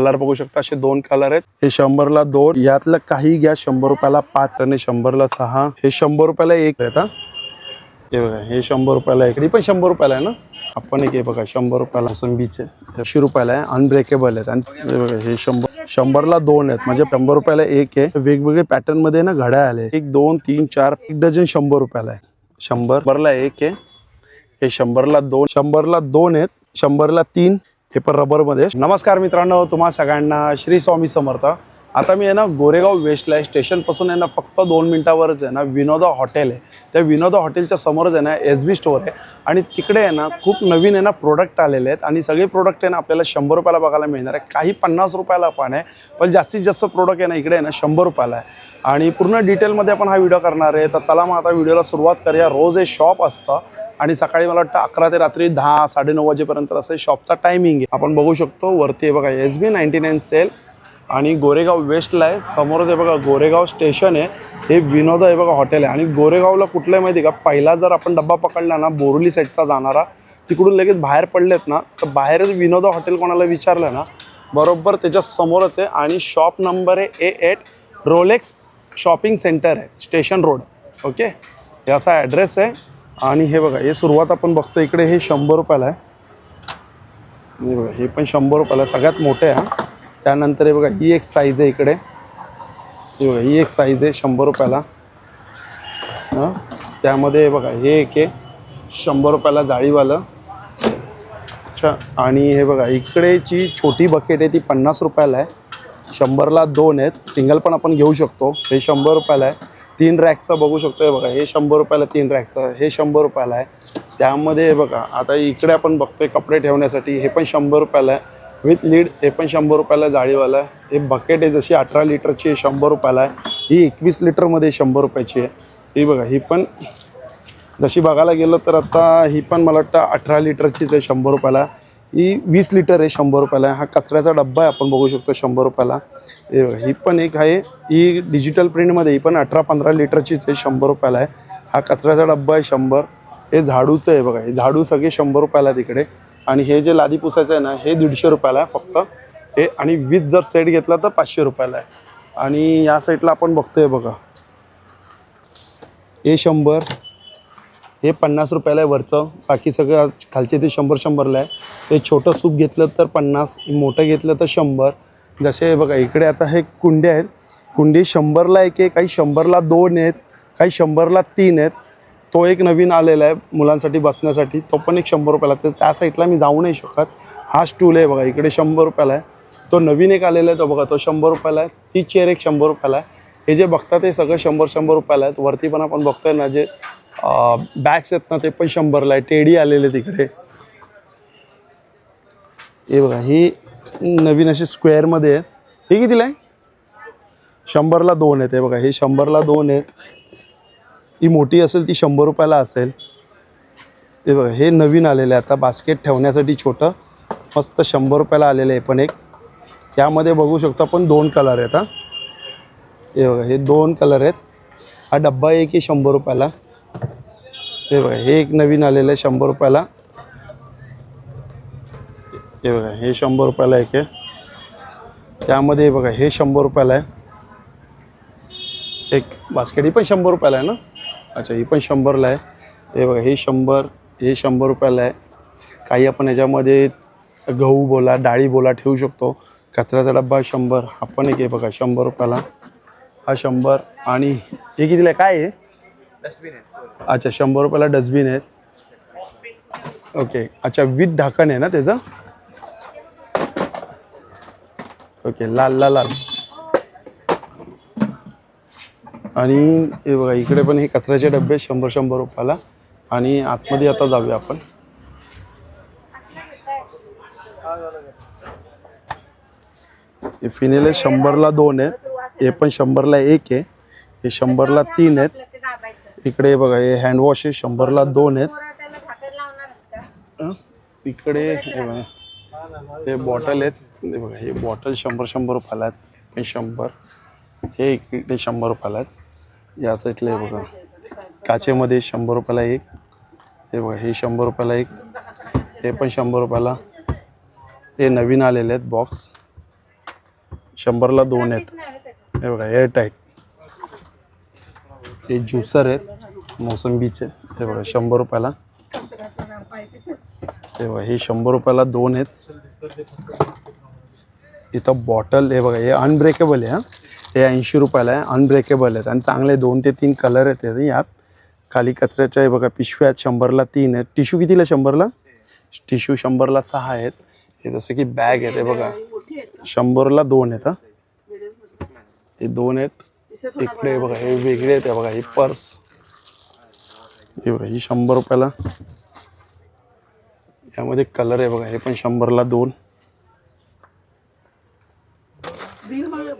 Colour बघू शकता, असे 2 कलर आहेत. हे 100ला 2, यातलं काही घ्या 100 रुपयाला 5 आणि 100ला 6. हे 100 रुपयाला 1 आहेत. हे बघा, हे 100 रुपयाला एक, पण 100 रुपयाला आहे ना. आपण एक हे बघा 100 रुपयाला मोसंबीचे, 80 रुपयाला आहे, अनब्रेकेबल आहेत. आणि हे बघा हे 100ला 2 आहेत, म्हणजे 100 रुपयाला एक आहे. वेगवेगळे पॅटर्न मध्ये ना घड्याळ आले. 1 2 3 4, एक डझन 100 रुपयाला आहे. 100ला एक आहे. हे 100ला 2, 100ला 2 आहेत, 100ला 3. हे पण रबर मध्ये. नमस्कार मित्रांनो, तुम्हा सगळ्यांना श्री स्वामी समर्थ. आता मी आहे ना गोरेगाव वेस्टला स्टेशन पासून आहे ना फक्त 2 मिनिटावरच आहे ना विनोदा हॉटेल आहे. त्या विनोदा हॉटेलच्या समोरच आहे ना SB स्टोअर आहे. आणि तिकडे आहे ना खूप नवीन आहे ना प्रोडक्ट आलेले आहेत. आणि सगळे प्रोडक्ट आहे ना आपल्याला 100 रुपयाला बघायला मिळणार आहे. काही 50 रुपयाला पण आहे, पण जास्तीत जास्त प्रोडक्ट आहे ना इकडे आहे ना 100 रुपयाला आहे. आणि पूर्ण डिटेलमध्ये आपण हा व्हिडिओ करणार आहे. तर चला मग आता व्हिडिओला सुरुवात करूया. रोज हे शॉप असतं आणि सकाळी मला वाटतं 11 ते रात्री 10 9:30 वाजेपर्यंत असं शॉपचा टायमिंग आहे. आपण बघू शकतो वरती आहे बघा SB 99 सेल. आणि गोरेगाव वेस्टला आहे. समोरच आहे बघा गोरेगाव स्टेशन आहे. हे विनोद आहे बघा हॉटेल आहे. आणि गोरेगावला कुठलं आहे माहिती का, पहिला जर आपण डब्बा पकडला ना बोरुली साईडचा जाणारा, तिकडून लगेच बाहेर पडलेत ना तर बाहेरच विनोद हॉटेल कोणाला विचारलं ना बरोबर त्याच्या समोरच आहे. आणि शॉप नंबर आहे A8, रोलेक्स शॉपिंग सेंटर आहे, स्टेशन रोड. ओके, हे असा ॲड्रेस आहे. आणि हे बघा हे सुरुवात आपण बघतो इकडे, हे 100 रुपयाला आहे. हे बघा हे पण 100 रुपयाला, सगळ्यात मोठे आहे. त्यानंतर हे बघा ही एक साईज आहे इकडे. हे बघा ही एक साईज आहे 100 रुपयाला. हां, त्यामध्ये बघा हे एक आहे 100 रुपयाला जाळीवालं. अच्छा, आणि हे बघा इकडेची छोटी बकेट आहे ती 50 रुपयाला आहे. 100ला 2 आहेत, सिंगल पण आपण घेऊ शकतो. हे 100 रुपयाला आहे. 3 रॅकचं बघू शकतो. हे बघा हे 100 रुपयाला 3 रॅकचं, हे 100 रुपयाला आहे. त्यामध्ये हे बघा आता इकडे आपण बघतोय कपडे ठेवण्यासाठी, हे पण 100 रुपयाला आहे विथ लीड. हे पण 100 रुपयाला जाळीवाला आहे. हे बकेट आहे जशी 18 लिटरची आहे, 100 रुपयाला आहे. ही 21 लिटरमध्ये 100 रुपयाची आहे. ही बघा ही पण जशी बघायला गेलं तर आता ही पण मला वाटतं 18 लिटरचीच आहे, 100 रुपयाला. ही 20 लिटर आहे, 100 रुपयाला. हा कचऱ्याचा डब्बा आहे, आपण बघू शकतो 100 रुपयाला. हे बघा ही पण एक आहे, ही डिजिटल प्रिंटमध्ये, ही पण 18-15 लिटरचीच आहे, 100 रुपयाला आहे. हा कचऱ्याचा डब्बा आहे 100. हे झाडूचं आहे बघा, हे झाडू सगळे 100 रुपयाला तिकडे. आणि हे जे लादी पुसायचं आहे ना हे 150 रुपयाला आहे फक्त हे. आणि विथ जर सेट घेतला तर 500 रुपयाला आहे. आणि या साईडला आपण बघतोय बघा हे 100, हे 50 रुपयाला आहे वरचं. बाकी सगळं खालचे ते 100-100ला आहे. हे छोटं सूप घेतलं तर 50, मोठं घेतलं तर 100. जसे बघा इकडे आता हे कुंडे आहेत. कुंडी 100ला एक आहे, काही 100ला 2 आहेत, काही 100ला 3 आहेत. तो एक नवीन आलेला आहे मुलांसाठी बसण्यासाठी, तो पण एक 100 रुपयाला. तर त्या साईडला मी जाऊ नाही शकत. हा स्टूल आहे बघा इकडे 100 रुपयाला आहे. तो नवीन एक आलेला आहे तो बघा, तो 100 रुपयाला आहे. ती चेअर एक 100 रुपयाला आहे. हे जे बघतात ते सगळं 100-100 रुपयाला आहेत. वरती पण आपण बघतोय ना जे बॅग्स आहेत ना ते पण 100ला आहे. टेडी आलेले तिकडे. हे बघा ही नवीन अशी स्क्वेअरमध्ये आहेत. हे कितीला आहे? 100ला 2 आहेत. हे बघा हे 100ला 2 आहेत. ही मोठी असेल ती 100 रुपयाला असेल. हे बघा हे नवीन आलेलं आहे आता, बास्केट ठेवण्यासाठी छोटं मस्त 100 रुपयाला आलेलं आहे. पण एक यामध्ये बघू शकतो आपण 2 कलर आहेत. हां, हे बघा हे 2 कलर आहेत. हा डब्बा एक आहे 100 रुपयाला. हे बघा हे एक नवीन आलेलं आहे 100 रुपयाला. हे बघा हे 100 रुपयाला एक आहे. त्यामध्ये हे बघा हे 100 रुपयाला आहे. एक बास्केट ही पण 100 रुपयाला आहे ना. अच्छा, ही पण 100ला आहे. हे बघा हे 100, हे 100 रुपयाला आहे. काही आपण याच्यामध्ये गहू बोला डाळी बोला ठेवू शकतो. कचऱ्याचा डब्बा 100. हा पण एक आहे बघा 100 रुपयाला. हा 100. आणि हे कितीला आहे, काय आहे? डस्टबिन आहे. अच्छा, 100 रुपयाला डस्टबिन आहेत. ओके, अच्छा विथ ढाकण आहे ना त्याचं. ओके, लाल. आणि हे बघा इकडे पण हे कचऱ्याचे डबे 100 रुपयाला. आणि आतमध्ये आता जाऊया आपण. हे फिनेल 100ला 2 आहेत. हे पण 100ला एक आहे. हे 100ला 3 आहेत. इकडे बघा हे हँडवॉश आहे 100ला 2 आहेत. इकडे हे बघा हे बॉटल आहेत. हे बघा हे बॉटल 100 रुपयाला आहेत. हे 100. हे इकडे 100 रुपयाला आहेत. या साईडला हे बघा काचेमध्ये 100 रुपयाला एक. हे बघा हे 100 रुपयाला एक. हे पण 100 रुपयाला. हे नवीन आलेले आहेत बॉक्स. 100ला 2 आहेत. हे बघा एअर टाईट. हे ज्युसर आहेत मोसंबीचे. हे बघा 100 रुपयाला. हे बघा हे 100 रुपयाला 2 आहेत. इथं बॉटल हे बघा हे अनब्रेकेबल आहे. हे 80 रुपयाला आहे. अनब्रेकेबल आहेत आणि चांगले 2 ते 3 कलर आहेत यात. खाली कचऱ्याच्या हे बघा पिशव्या आहेत. 100ला 3 आहेत. टिश्यू कितीला 100ला? टिश्यू 100ला 6 आहेत. हे जसं की बॅग आहेत. हे बघा 100ला 2 आहेत. हे 2 आहेत. इकडे बघा हे वेगळे आहेत. हे बघा ही पर्स. हे बघा ही 100 रुपयाला. यामध्ये कलर आहे बघा. हे पण 100ला 2.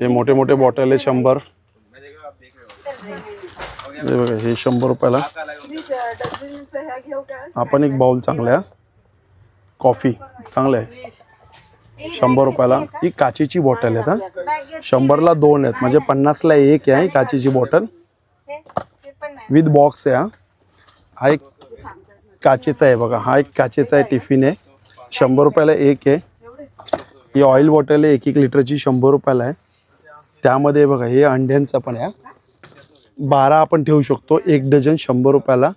हे मोठे मोठे बॉटल आहे 100. हे बघा हे 100 रुपयाला. आपण एक बाउल चांगला आहे. कॉफी चांगलं आहे 100 रुपयाला. ही काचेची बॉटल आहे. 100ला 2 आहेत म्हणजे 50ला 1 आहे. काचेची बॉटल विथ बॉक्स आहे. हा एक काचेचा आहे बघा. हा एक काचेचा आहे टिफिन आहे. 100 रुपयाला 1 आहे. ही ऑइल बॉटल आहे 1-1 लिटरची 100 रुपयाला आहे. त्यामध्ये बघा हे अंड्यांचा पण आहे. 12 आपण ठेवू शकतो. 1 डझन 100 रुपयाला.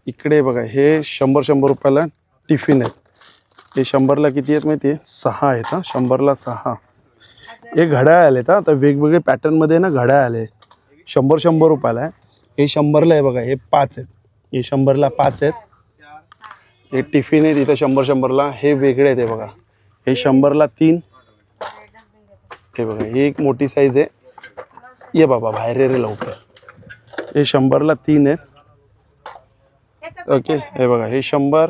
इकडे बघा हे 100 रुपयाला टिफिन आहेत. हे 100ला किती आहेत माहिती आहे? 6 आहेत. 100ला 6. हे घड्याळ आले आता वेगवेगळे पॅटर्नमध्ये ना घड्याळ आले. 100 रुपयाला आहे. हे 100ला आहे बघा. हे 5 आहेत. हे 100ला 5 आहेत. हे टिफिन आहे तिथं 100ला. हे वेगळे आहेत. हे बघा हे 100ला 3. हे बघा ही एक मोठी साईज आहे. ये बाबा बाहेर रे लवकर. हे 100ला 3 आहेत. ओके हे बघा हे 100.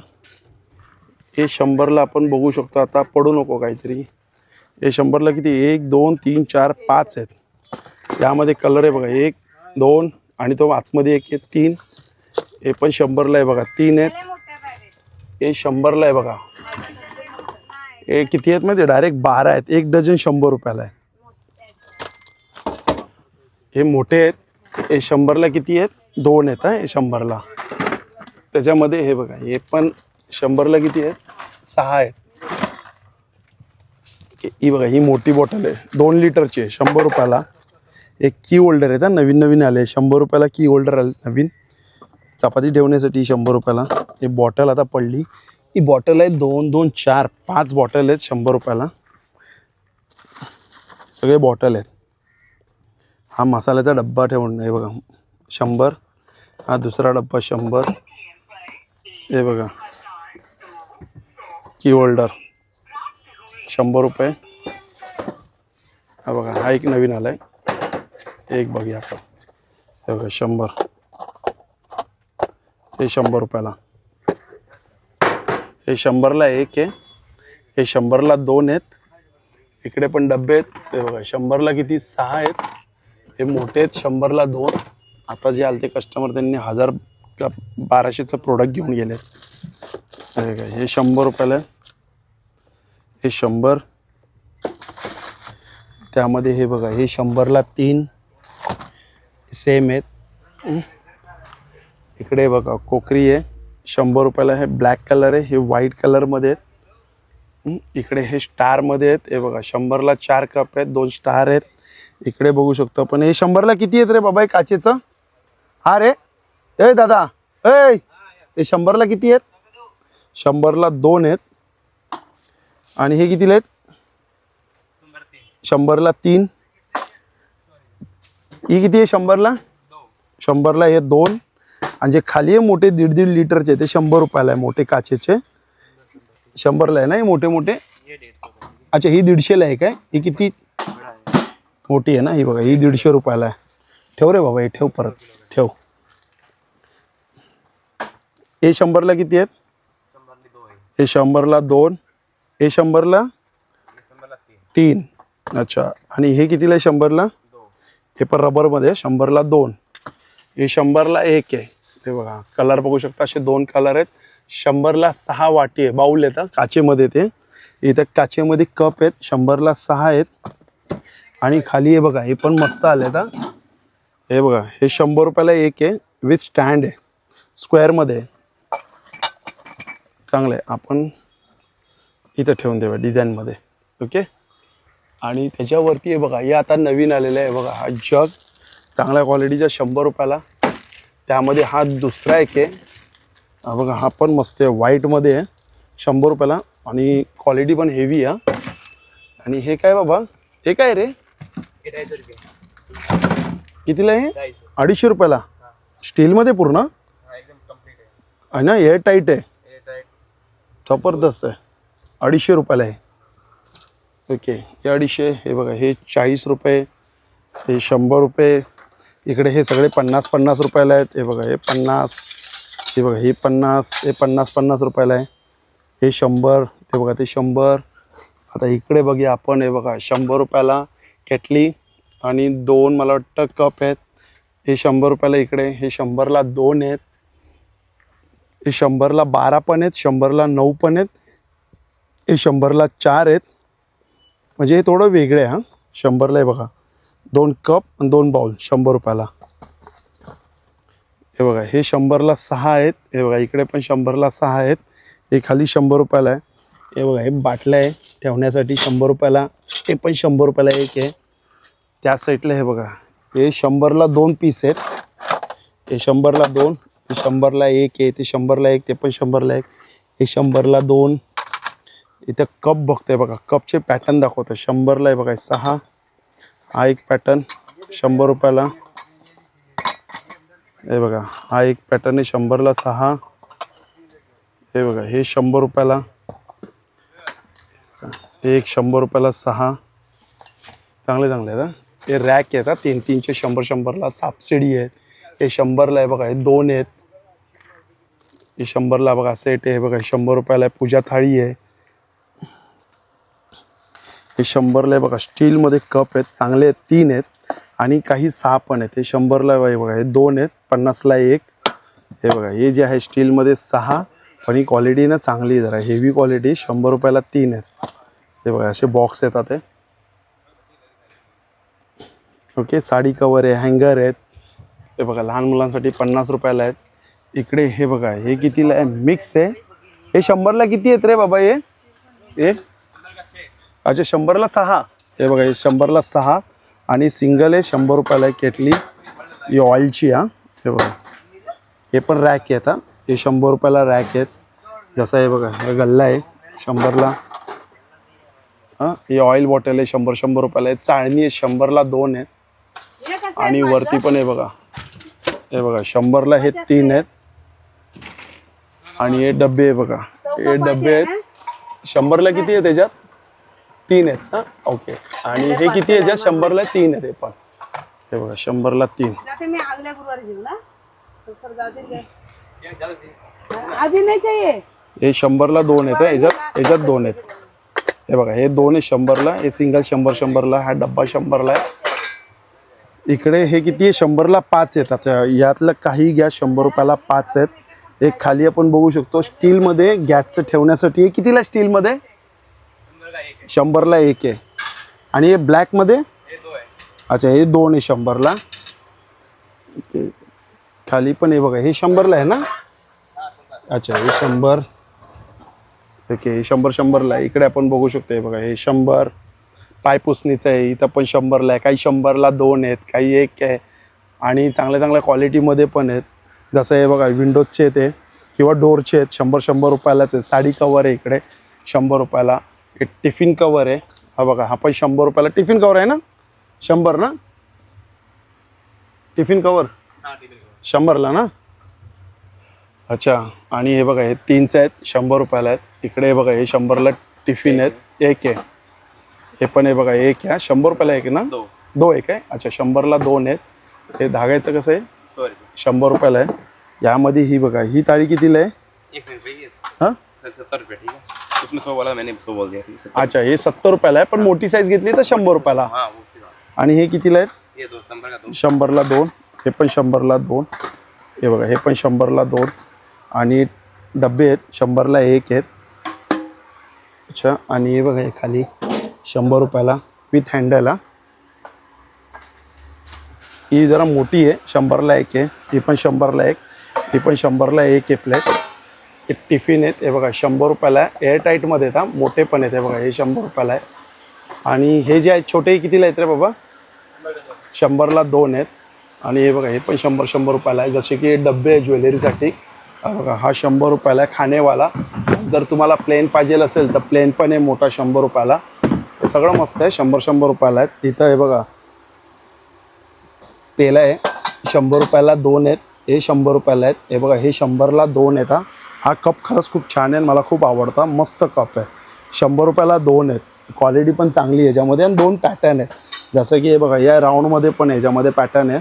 हे 100ला आपण बघू शकतो. आता पडू नको काहीतरी. हे 100ला किती 1 2 3 4 5 आहेत. यामध्ये कलर आहे बघा 1 2 आणि तो आतमध्ये 1 आहे 3. हे पण 100ला आहे बघा 3 आहेत. हे 100ला आहे बघा. हे किती आहेत माहिती डायरेक्ट 12 आहेत. 1 डझन 100 रुपयाला आहे. हे मोठे आहेत. हे 100ला किती आहेत? 2 आहेत. हे 100ला. त्याच्यामध्ये हे बघा हे पण 100ला किती आहेत? 6 आहेत. ही बघा ही मोठी बॉटल आहे 2 लिटरची आहे 100 रुपयाला. एक की होल्डर आहे. नवीन नवीन आले 100 रुपयाला की होल्डर आले नवीन. चपाती ठेवण्यासाठी 100 रुपयाला. ही बॉटल आता पडली. ही बॉटल आहे 2 2 4 5 बॉटल आहेत 100 रुपयाला. सगळे बॉटल आहेत. हा मसाल्याचा डब्बा ठेवून हे बघा 100. हा दुसरा डब्बा 100. हे बघा की होल्डर 100 रुपये. हा बघा हा एक नवीन आला आहे. एक बघूया आपण. हे बघा 100. हे 100 रुपयाला. हे 100ला 1 आहे. हे 100ला 2 आहेत. इकडे पण डब्बे आहेत. हे बघा 100ला किती 6 आहेत. हे मोठे आहेत 100ला 2. आता जे आले ते कस्टमर त्यांनी 1000 का 1200चं प्रोडक्ट घेऊन गेले. हे 100 रुपयाला. हे 100. त्यामध्ये हे बघा हे 100ला 3 सेम आहेत. इकडे बघा कोकरी आहे 100 रुपयाला. हे ब्लॅक कलर आहे. हे व्हाईट कलरमध्ये आहेत. इकडे हे स्टारमध्ये आहेत. हे बघा 100ला 4 कप आहेत. 2 स्टार आहेत. इकडे बघू शकतो आपण. हे 100ला किती आहेत रे बाबा हे काचेचं? हा रे ए दादा ए हे 100ला किती आहेत? 100ला 2 आहेत. आणि हे कितीला आहेत? 100ला 3. ही किती आहे 100ला? 100ला हे 2. आणि जे खाली आहे मोठे 1.5 लिटरचे ते 100 रुपयाला आहे. मोठे काचेचे 100ला आहे ना हे मोठे मोठे. अच्छा ही 150ला आहे काय? ही किती मोठी आहे ना ही बघा ही 150 रुपयाला आहे. ठेव रे बाबा हे ठेव परत ठेव. हे 100ला किती आहेत? हे 100ला 2. हे 100ला 3. अच्छा आणि हे कितीला आहे 100ला? हे पण रबरमध्ये 100ला 2. हे 100ला 1 आहे. हे बघा कलर बघू शकता असे 2 कलर आहेत. 100ला 6 वाटी आहे. बाऊल येतात काचेमध्ये. ते इथं काचेमध्ये कप आहेत. 100ला 6 आहेत. आणि खाली हे बघा हे पण मस्त आले आता. हे बघा हे 100 रुपयाला 1 आहे. विथ स्टँड आहे. स्क्वेअरमध्ये चांगलं आहे. आपण इथं ठेवून देऊया डिझाईनमध्ये. ओके आणि त्याच्यावरती आहे बघा, हे आता नवीन आलेलं आहे बघा, हा जग चांगल्या क्वालिटीचा 100 रुपयाला. त्यामध्ये हा दुसरा एक आहे, हा बघा, हा पण मस्त आहे, व्हाईटमध्ये आहे, 100 रुपयाला आणि क्वालिटी पण हेवी आहे. आणि हे काय बाबा, हे काय रे, कितीला आहे? 250 रुपयाला. स्टीलमध्ये पूर्ण आहे ना, एअर टाईट आहे, जबरदस्त आहे. 250 रुपयाला आहे. ओके, हे 250. हे बघा, हे 40 रुपये, हे 100 रुपये. इकडे हे सगळे 50-50 रुपयाला आहेत. हे बघा, हे 50, हे बघा, हे 50, हे 50-50 रुपयाला आहे. हे 100, ते बघा, ते 100. आता इकडे बघूया आपण, हे बघा, 100 रुपयाला केटली आणि 2 मला वाटतं कप आहेत. हे 100 रुपयाला इकडे, हे 100ला 2 आहेत, हे 100ला 12 पण आहेत, 100ला 9 पण आहेत, हे 100ला 4 आहेत. म्हणजे हे थोडं वेगळे आहे. हां, 100ला आहे बघा, 2 कप आणि 2 बाउल 100 रुपयाला. हे बघा, हे 100ला 6 आहेत. हे बघा, इकडे पण 100ला 6 आहेत. हे खाली 100 रुपयाला आहे. हे बघा, हे बाटल्या आहे ठेवण्यासाठी 100 रुपयाला, ते पण 100 रुपयाला एक आहे. त्या साईडला हे बघा, हे 100ला 2 पीस आहेत. हे 100ला 2, हे 100ला 1 आहे, ते 100ला 1, ते पण 100ला 1, हे 100ला 2. इथं कप बघतोय बघा, कपचे पॅटर्न दाखवतो. 100ला आहे बघा 6, हा एक पॅटर्न 100 रुपयाला. हे बघा, हा एक पॅटर्न आहे 100ला 6. हे बघा, हे 100 रुपयाला, हे एक 100 रुपयाला 6. चांगले चांगले आहेत. हे रॅक आहेत, 3-3चे 100-100ला. सापसिडी आहेत, हे 100ला आहे बघा, हे 2 आहेत. हे 100ला बघा सेट आहे, बघा 100 रुपयाला आहे. पूजा थाळी आहे, हे 100ला आहे बघा. स्टीलमध्ये कप आहेत, चांगले आहेत, 3 आहेत आणि काही 6 पण आहेत. हे 100ला आहे बघा, हे 2 आहेत, 50ला 1. हे बघा, हे जे आहे स्टीलमध्ये 6, पण ही क्वालिटी ना चांगली आहे, जरा हेवी क्वालिटी. 100 रुपयाला 3 आहेत. हे बघा, असे बॉक्स येतात ते. ओके, साडी कवर आहे, हँगर आहेत. हे बघा, लहान मुलांसाठी 50 रुपयाला आहेत. इकडे हे बघा, हे कितीला आहे? मिक्स आहे. हे 100ला किती आहेत रे बाबा? हे अच्छा, 100ला 6. हे बघा, हे 100ला 6 आणि सिंगल आहे 100 रुपयाला आहे केटली. ही ऑइलची. हा, हे बघा, हे पण रॅक आहेत. हा, हे 100 रुपयाला रॅक आहेत. जसं हे बघा, हे गल्ला आहे 100ला. हां, ही ऑइल बॉटल आहे 100 रुपयाला आहे. चाळणी आहे 100ला 2 आहेत. आणि वरती पण आहे बघा, हे बघा 100ला हे 3 आहेत. आणि हे डबे आहे बघा, हे डबे आहेत 100ला किती आहे त्याच्यात? 3 आहेत. हां, ओके. आणि हे किती आहे ज्यात? 100ला 3 आहेत. हे पण हे बघा, 100ला 3. हे 100ला 2 आहेत. याच्यात 2 आहेत. हे बघा, हे 2 आहे 100ला. हे सिंगल 100ला. हा डब्बा 100ला आहे. इकडे हे किती आहे? 100ला 5 आहेत. आता यातलं काही गॅस 100 रुपयाला 5 आहेत. एक खाली आपण बघू शकतो स्टीलमध्ये गॅसचं ठेवण्यासाठी. हे कितीला स्टीलमध्ये? 100ला 1 आहे. आणि हे ब्लॅकमध्ये? अच्छा, हे 2 आहे 100ला. खाली पण हे बघा, हे 100ला आहे ना? अच्छा, हे 100. ओके, हे 100ला आहे. इकडे आपण बघू शकतो, हे बघा, हे 100 पायपुसणीचं आहे. इथं पण 100ला आहे. काही 100ला 2 आहेत, काही 1 आहे. आणि चांगल्या चांगल्या क्वालिटीमध्ये पण आहेत. जसं हे बघा, विंडोजचे ते किंवा डोरचे आहेत. 100 रुपयालाच आहे. साडी कवर आहे इकडे 100 रुपयाला. एक टिफिन कवर आहे. हा बघा, हा पण 100 रुपयाला. टिफिन कवर आहे ना? 100 ना? टिफिन कवर 100ला ना? अच्छा. आणि हे बघा, हे 3चे आहेत, 100 रुपयाला आहेत. इकडे हे बघा, हे 100ला टिफिन आहेत. 1 आहे. हे पण हे बघा, 1 आहे. 100 रुपयाला 1 ना? 2 1 आहे. अच्छा, 100ला 2 आहेत. हे धागायचं कसं आहे? 100 रुपयाला आहे. यामध्ये ही बघा, ही ताळी कितीला आहे? हां, 70 रुपये. ठीक है, उसमें 100 वाला मैंने 100 बोल दिया. अच्छा, हे 70 रुपयाला आहे, पण मोठी साईज घेतली तर 100 रुपयाला. हाँ, वो सी बात. आणि हे कितीला आहेत? ये 2 100 का 2. 100ला 2. हे पण 100ला 2. हे बघा, हे पण 100ला 2. आणि डबे आहेत 100ला 1 आहेत. अच्छा. आणि हे बघा, हे खाली 100 रुपयाला विथ हँडल. हा, ही जरा मोठी आहे, 100ला 1 आहे. ही पण 100ला 1. ही पण 100ला 1 आहे प्लेट. हे टिफिन आहेत. हे बघा, 100 रुपयाला आहे. एअर टाईटमध्ये आहेत. हा, मोठे पण आहेत. हे बघा, हे 100 रुपयाला आहे. आणि हे जे आहेत छोटे कितीला आहेत रे बाबा? 100ला 2 आहेत. आणि हे बघा हे पण 100 रुपयाला आहे. जसे की डब्बे आहे ज्वेलरीसाठी. बघा हा 100 रुपयाला आहे खानेवाला. जर तुम्हाला प्लेन पाहिजे असेल तर प्लेन पण आहे मोठा 100 रुपयाला. हे सगळं मस्त आहे. 100 रुपयाला आहेत. इथं हे बघा पेला आहे 100 रुपयाला 2 आहेत. हे 100 रुपयाला आहेत. हे बघा हे 100ला 2 आहेत. हा कप खरंच खूप छान आहे. मला खूप आवडता. मस्त कप आहे. 100 रुपयाला 2 आहेत. क्वालिटी पण चांगली आहे याच्यामध्ये. आणि 2 पॅटर्न आहेत. जसं की हे बघा या राऊंडमध्ये पण आहे, याच्यामध्ये पॅटर्न आहे.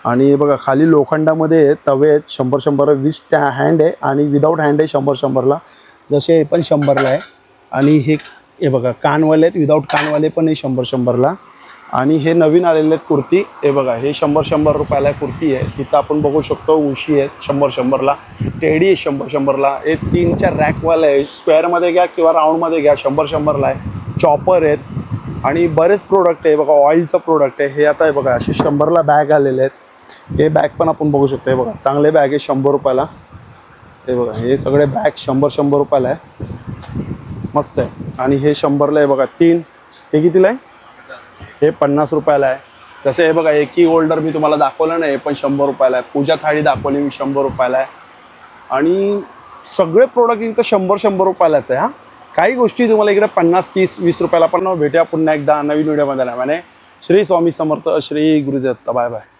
आणि हे बघा खाली लोखंडामध्ये तवे आहेत 100 20 हँड आहे आणि विदाऊट हँड आहे 100ला. जसे हे पण 100ला आहे. आणि हे बघा कानवाले आहेत, विदाऊट कानवाले पण आहे 100ला. आणि हे नवीन आलेले आहेत कुर्ती. हे बघा हे 100 रुपयाला कुर्ती आहे. तिथं आपण बघू शकतो उशी आहेत 100ला. टेडी आहे 100ला. हे 3-4 रॅकवाले आहे. स्क्वेअरमध्ये घ्या किंवा राऊंडमध्ये घ्या 100ला आहे. चॉपर आहेत आणि बरेच प्रोडक्ट आहे. बघा ऑइलचं प्रोडक्ट आहे हे. आता हे बघा असे 100ला बॅग आलेले आहेत. हे बॅग पण आपण बघू शकतो. हे बघा चांगले बॅग आहे 100 रुपयाला. हे बघा हे सगळे बॅग 100 रुपयाला आहे. मस्त आहे. आणि हे 100ला आहे बघा 3. हे कितीला आहे? हे 50 रुपयाला आहे. जसं हे बघा की होल्डर मी तुम्हाला दाखवलं नाही, हे पण 100 रुपयाला आहे. पूजा थाळी दाखवली मी 100 रुपयाला आहे. आणि सगळे प्रोडक्ट इथं 100 रुपयालाच आहे. हां काही गोष्टी तुम्हाला इकडे 50 30 20 रुपयाला पण भेटूया पुन्हा एकदा नवीन व्हिडिओमध्ये. श्री स्वामी समर्थ, श्री गुरुदत्त. Bye bye.